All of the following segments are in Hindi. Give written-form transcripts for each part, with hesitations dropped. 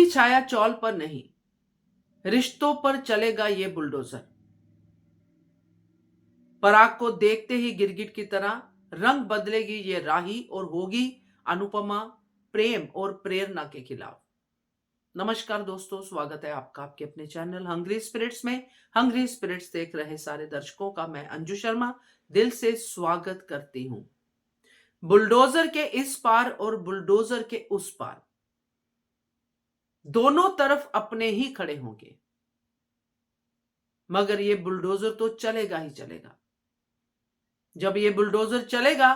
छाया चौल पर नहीं, रिश्तों पर चलेगा ये बुलडोजर। पराग को देखते ही गिरगिट की तरह रंग बदलेगी ये राही और होगी अनुपमा प्रेम और प्रेरणा के खिलाफ। नमस्कार दोस्तों, स्वागत है आपका आपके अपने चैनल हंग्री स्पिरिट्स में। हंग्री स्पिरिट्स देख रहे सारे दर्शकों का मैं अंजू शर्मा दिल से स्वागत करती हूं। बुलडोजर के इस पार और बुलडोजर के उस पार दोनों तरफ अपने ही खड़े होंगे, मगर ये बुलडोजर तो चलेगा ही चलेगा। जब ये बुलडोजर चलेगा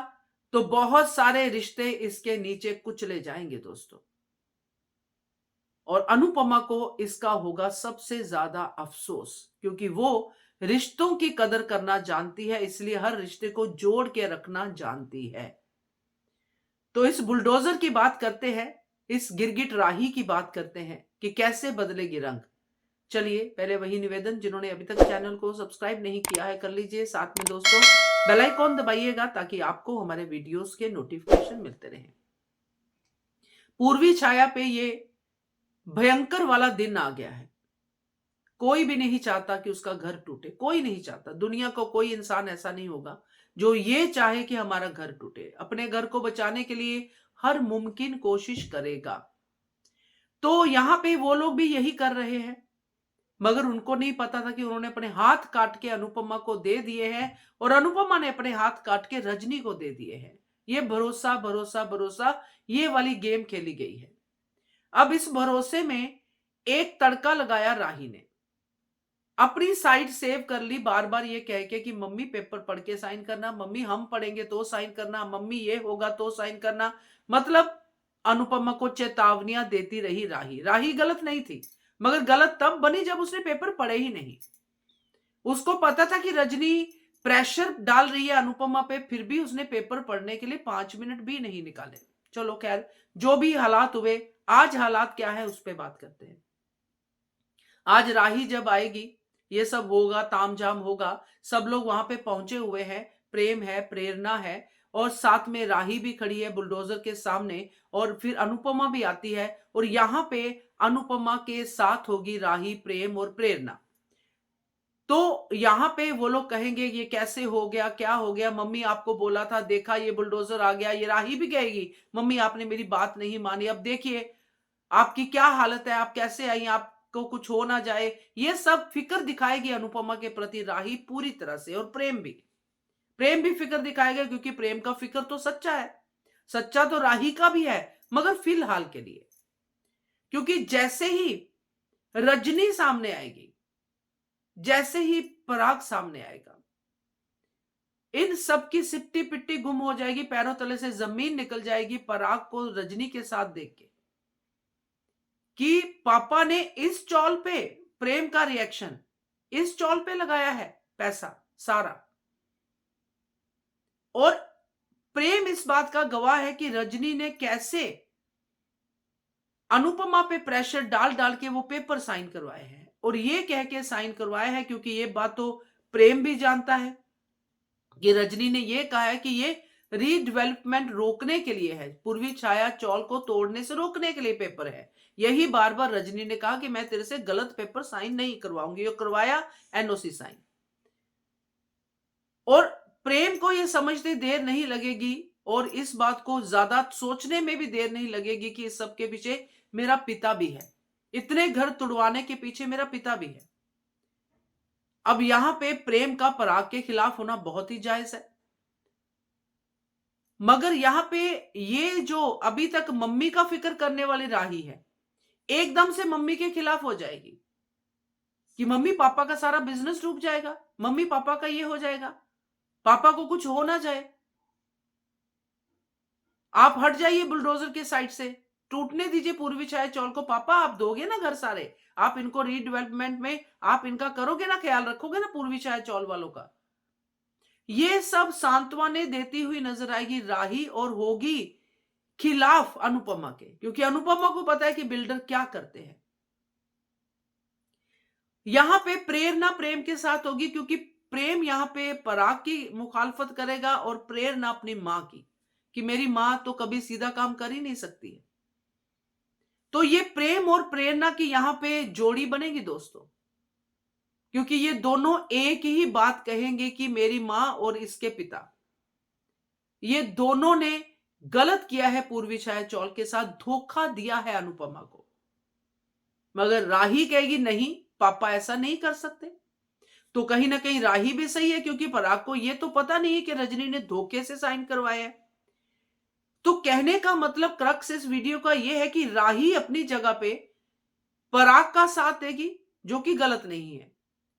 तो बहुत सारे रिश्ते इसके नीचे कुचले जाएंगे दोस्तों, और अनुपमा को इसका होगा सबसे ज्यादा अफसोस, क्योंकि वो रिश्तों की कदर करना जानती है, इसलिए हर रिश्ते को जोड़ के रखना जानती है। तो इस बुलडोजर की बात करते हैं, इस गिरगिट राही की बात करते हैं कि कैसे बदलेगी रंग। चलिए, पहले वही निवेदन, जिन्होंने अभी तक चैनल को सब्सक्राइब नहीं किया है कर लीजिए, साथ में दोस्तों बेल आइकॉन दबाइएगा ताकि आपको हमारे वीडियोस के नोटिफिकेशन मिलते रहें। पूर्वी छाया पे ये भयंकर वाला दिन आ गया है। कोई भी नहीं चाहता कि उसका घर टूटे, कोई नहीं चाहता। दुनिया को कोई इंसान ऐसा नहीं होगा जो ये चाहे कि हमारा घर टूटे। अपने घर को बचाने के लिए हर मुमकिन कोशिश करेगा। तो यहां पे वो लोग भी यही कर रहे हैं, मगर उनको नहीं पता था कि उन्होंने अपने हाथ काट के अनुपमा को दे दिए हैं और अनुपमा ने अपने हाथ काट के रजनी को दे दिए हैं। ये भरोसा भरोसा भरोसा, ये वाली गेम खेली गई है। अब इस भरोसे में एक तड़का लगाया राही ने, अपनी साइड सेव कर ली, बार बार ये कह के कि मम्मी पेपर पढ़ के साइन करना, मम्मी हम पढ़ेंगे तो साइन करना, मम्मी ये होगा तो साइन करना। मतलब अनुपमा को चेतावनियां देती रही राही। राही गलत नहीं थी, मगर गलत तब बनी जब उसने पेपर पढ़े ही नहीं। उसको पता था कि रजनी प्रेशर डाल रही है अनुपमा पे, फिर भी उसने पेपर पढ़ने के लिए 5 मिनट भी नहीं निकाले। चलो खैर, जो भी हालात हुए, आज हालात क्या है उस पर बात करते हैं। आज राही जब आएगी, ये सब होगा, तामझाम होगा, सब लोग वहां पे पहुंचे हुए हैं, प्रेम है, प्रेरणा है, और साथ में राही भी खड़ी है बुलडोजर के सामने, और फिर अनुपमा भी आती है, और यहां पे अनुपमा के साथ होगी राही, प्रेम और प्रेरणा। तो यहां पे वो लोग कहेंगे ये कैसे हो गया, क्या हो गया, मम्मी आपको बोला था, देखा ये बुलडोजर आ गया। ये राही भी कहेगी मम्मी आपने मेरी बात नहीं मानी, अब देखिए आपकी क्या हालत है, आप कैसे आई, आपको कुछ हो ना जाए। ये सब फिक्र दिखाएगी अनुपमा के प्रति राही पूरी तरह से, और प्रेम भी फिक्र दिखाएगा, क्योंकि प्रेम का फिक्र तो सच्चा है, सच्चा तो राही का भी है, मगर फिलहाल के लिए। क्योंकि जैसे ही रजनी सामने आएगी, जैसे ही पराग सामने आएगा, इन सब की सिट्टी पिट्टी गुम हो जाएगी, पैरों तले से जमीन निकल जाएगी पराग को रजनी के साथ देख के, कि पापा ने इस चौल पे प्रेम का रिएक्शन, इस चौल पे लगाया है पैसा सारा। और प्रेम इस बात का गवाह है कि रजनी ने कैसे अनुपमा पे प्रेशर डाल डाल के वो पेपर साइन करवाए हैं, और ये कह के साइन करवाए हैं, क्योंकि ये बात तो प्रेम भी जानता है कि रजनी ने ये कहा है कि ये रीडेवलपमेंट रोकने के लिए है, पूर्वी छाया चौल को तोड़ने से रोकने के लिए पेपर है। यही बार बार रजनी ने कहा कि मैं तेरे से गलत पेपर साइन नहीं करवाऊंगी, और करवाया एनओसी साइन। और प्रेम को यह समझते देर नहीं लगेगी, और इस बात को ज्यादा सोचने में भी देर नहीं लगेगी कि इस सब के पीछे मेरा पिता भी है, इतने घर तुड़वाने के पीछे मेरा पिता भी है। अब यहां पे प्रेम का पराग के खिलाफ होना बहुत ही जायज है, मगर यहां पे ये जो अभी तक मम्मी का फिक्र करने वाली राही है, एकदम से मम्मी के खिलाफ हो जाएगी कि मम्मी पापा का सारा बिजनेस डूब जाएगा, मम्मी पापा का ये हो जाएगा, पापा को कुछ हो ना जाए, आप हट जाइए बुलडोजर के साइड से, टूटने दीजिए पूर्वी छाया चौल को। पापा आप दोगे ना घर सारे, आप इनको रीडेवलपमेंट में आप इनका करोगे ना, ख्याल रखोगे ना पूर्वी छाया चौल वालों का। ये सब सांत्वना देती हुई नजर आएगी राही, और होगी खिलाफ अनुपमा के, क्योंकि अनुपमा को पता है कि बिल्डर क्या करते हैं। यहां पे प्रेरणा प्रेम के साथ होगी, क्योंकि प्रेम यहां पे पराग की मुखालफत करेगा, और प्रेरणा अपनी मां की, कि मेरी मां तो कभी सीधा काम कर ही नहीं सकती है। तो ये प्रेम और प्रेरणा की यहां पे जोड़ी बनेगी दोस्तों, क्योंकि ये दोनों एक ही बात कहेंगे कि मेरी मां और इसके पिता, ये दोनों ने गलत किया है पूर्वी छाया चौल के साथ, धोखा दिया है अनुपमा को। मगर राही कहेगी नहीं, पापा ऐसा नहीं कर सकते। तो कहीं ना कहीं राही भी सही है, क्योंकि पराग को ये तो पता नहीं है कि रजनी ने धोखे से साइन करवाया है। तो कहने का मतलब क्रक्स इस वीडियो का यह है कि राही अपनी जगह पे पराग का साथ देगी, जो कि गलत नहीं है,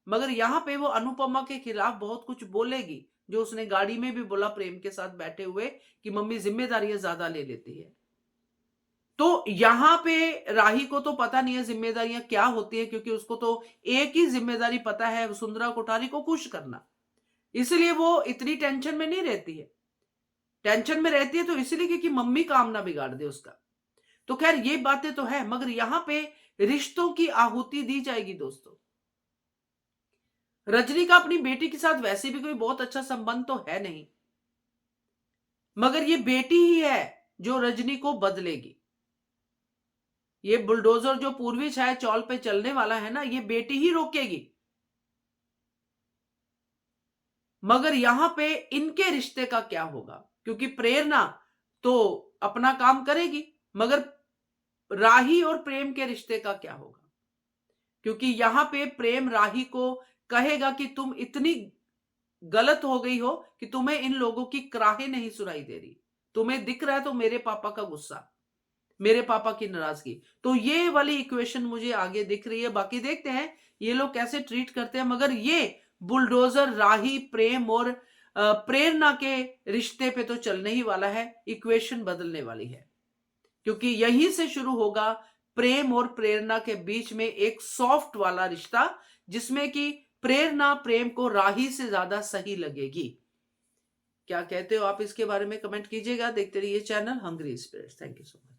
मगर यहां पे वो अनुपमा के खिलाफ बहुत कुछ बोलेगी, जो उसने गाड़ी में भी बोला प्रेम के साथ बैठे हुए कि मम्मी जिम्मेदारियां ज्यादा ले लेती है। तो यहां पे राही को तो पता नहीं है जिम्मेदारियां क्या होती है, क्योंकि उसको तो एक ही जिम्मेदारी पता है, वसुंधरा कोठारी को खुश करना। इसलिए वो इतनी टेंशन में नहीं रहती है। टेंशन में रहती है तो इसलिए क्योंकि मम्मी काम ना बिगाड़ दे उसका। तो खैर ये बातें तो है, मगर यहां पे रिश्तों की आहुति दी जाएगी दोस्तों। रजनी का अपनी बेटी के साथ वैसे भी कोई बहुत अच्छा संबंध तो है नहीं, मगर ये बेटी ही है जो रजनी को बदलेगी। ये बुलडोजर जो पूर्वी छाया चौल पे चलने वाला है ना, ये बेटी ही रोकेगी। मगर यहां पे इनके रिश्ते का क्या होगा, क्योंकि प्रेरणा तो अपना काम करेगी, मगर राही और प्रेम के रिश्ते का क्या होगा, क्योंकि यहां पे प्रेम राही को कहेगा कि तुम इतनी गलत हो गई हो कि तुम्हें इन लोगों की कराहे नहीं सुनाई दे रही, तुम्हें दिख रहा है तो मेरे पापा का गुस्सा, मेरे पापा की नाराजगी। तो ये वाली इक्वेशन मुझे आगे दिख रही है। बाकी देखते हैं ये लोग कैसे ट्रीट करते हैं, मगर ये बुलडोजर राही प्रेम और प्रेरणा के रिश्ते पे तो चलने ही वाला है, इक्वेशन बदलने वाली है, क्योंकि यहीं से शुरू होगा प्रेम और प्रेरणा के बीच में एक सॉफ्ट वाला रिश्ता, जिसमें कि प्रेरणा प्रेम को राही से ज्यादा सही लगेगी। क्या कहते हो आप इसके बारे में कमेंट कीजिएगा। देखते रहिए channel hungry spirits. Thank you so much.